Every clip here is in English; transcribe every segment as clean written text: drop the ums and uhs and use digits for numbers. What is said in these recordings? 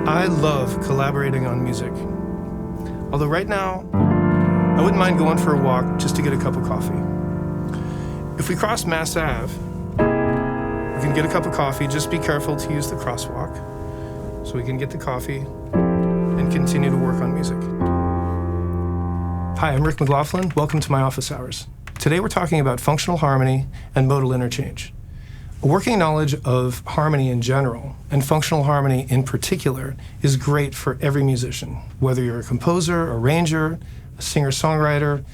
I love collaborating on music. Although right now, I wouldn't mind going for a walk just to get a cup of coffee. If we cross Mass Ave, we can get a cup of coffee. Just be careful to use the crosswalk so we can get the coffee and continue to work on music. Hi, I'm Rick McLaughlin. Welcome to my office hours. Today we're talking about functional harmony and modal interchange. A working knowledge of harmony in general, and functional harmony in particular, is great for every musician, whether you're a composer, arranger, a singer-songwriter,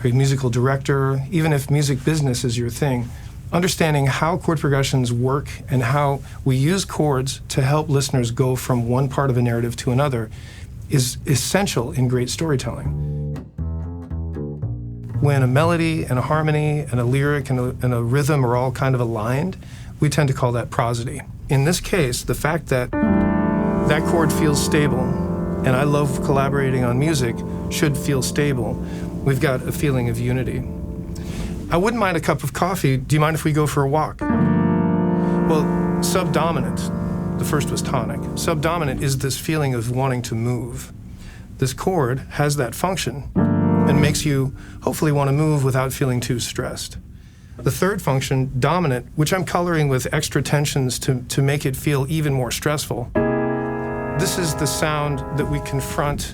a musical director, even if music business is your thing. Understanding how chord progressions work and how we use chords to help listeners go from one part of a narrative to another is essential in great storytelling. When a melody and a harmony and a lyric and a rhythm are all kind of aligned, we tend to call that prosody. In this case, the fact that that chord feels stable, and I love collaborating on music, should feel stable, we've got a feeling of unity. I wouldn't mind a cup of coffee. Do you mind if we go for a walk? Well, subdominant, the first was tonic. Subdominant is this feeling of wanting to move. This chord has that function and makes you hopefully want to move without feeling too stressed. The third function, dominant, which I'm coloring with extra tensions to make it feel even more stressful. This is the sound that we confront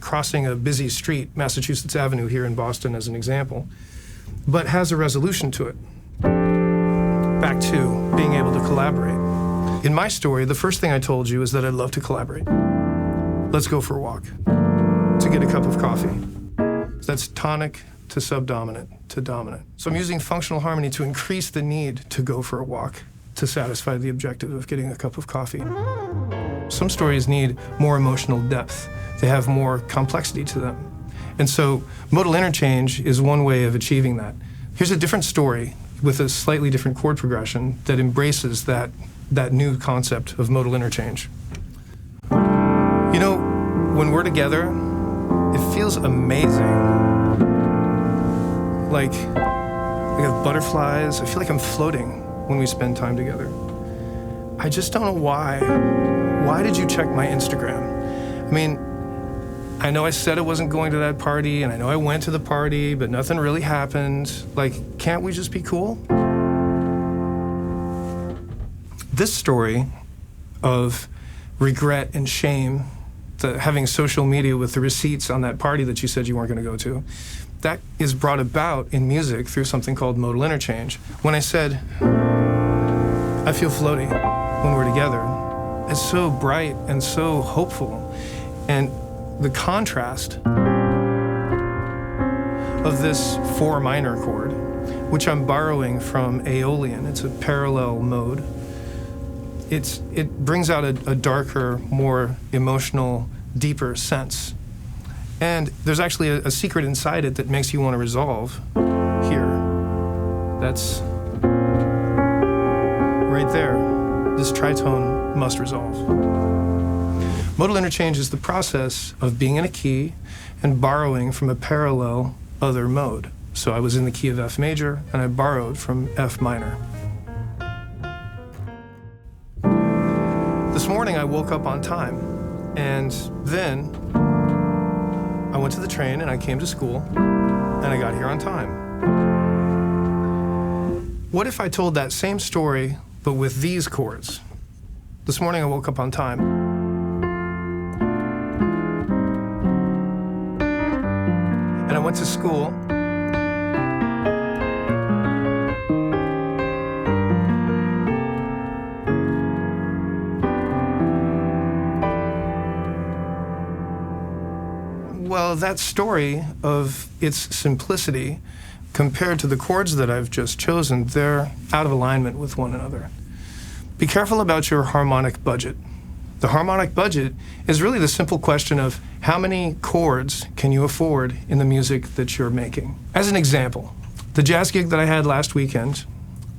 crossing a busy street, Massachusetts Avenue here in Boston as an example, but has a resolution to it. Back to being able to collaborate. In my story, the first thing I told you is that I love to collaborate. Let's go for a walk to get a cup of coffee. So that's tonic to subdominant to dominant. So I'm using functional harmony to increase the need to go for a walk to satisfy the objective of getting a cup of coffee. Some stories need more emotional depth. They have more complexity to them. And so modal interchange is one way of achieving that. Here's a different story with a slightly different chord progression that embraces that new concept of modal interchange. You know, when we're together, it feels amazing. Like I have butterflies. I feel like I'm floating when we spend time together. I just don't know why. Why did you check my Instagram? I mean, I know I said I wasn't going to that party, and I know I went to the party, but nothing really happened. Like, can't we just be cool? This story of regret and shame, having social media with the receipts on that party that you said you weren't going to go to, that is brought about in music through something called modal interchange. When I said, I feel floaty when we're together, it's so bright and so hopeful. And the contrast of this 4 minor chord, which I'm borrowing from Aeolian, it's a parallel mode, it brings out a darker, more emotional, deeper sense. And there's actually a secret inside it that makes you want to resolve here. That's right there. This tritone must resolve. Modal interchange is the process of being in a key and borrowing from a parallel other mode. So I was in the key of F major, and I borrowed from F minor. This morning I woke up on time, and then I went to the train and I came to school, and I got here on time. What if I told that same story, but with these chords? This morning I woke up on time. And I went to school. Well, that story of its simplicity compared to the chords that I've just chosen, they're out of alignment with one another. Be careful about your harmonic budget. The harmonic budget is really the simple question of how many chords can you afford in the music that you're making. As an example, the jazz gig that I had last weekend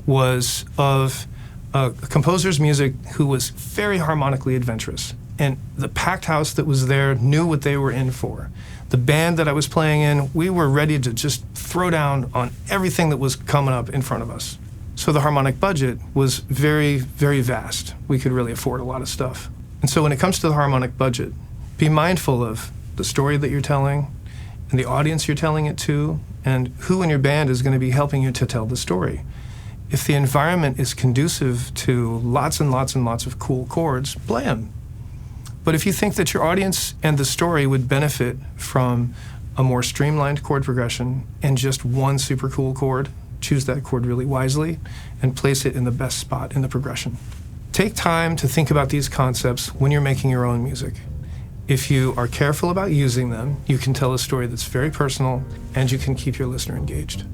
was of a composer's music who was very harmonically adventurous. And the packed house that was there knew what they were in for. The band that I was playing in, we were ready to just throw down on everything that was coming up in front of us. So the harmonic budget was very, very vast. We could really afford a lot of stuff. And so when it comes to the harmonic budget, be mindful of the story that you're telling and the audience you're telling it to, and who in your band is going to be helping you to tell the story. If the environment is conducive to lots and lots and lots of cool chords, play them. But if you think that your audience and the story would benefit from a more streamlined chord progression and just one super cool chord, choose that chord really wisely and place it in the best spot in the progression. Take time to think about these concepts when you're making your own music. If you are careful about using them, you can tell a story that's very personal and you can keep your listener engaged.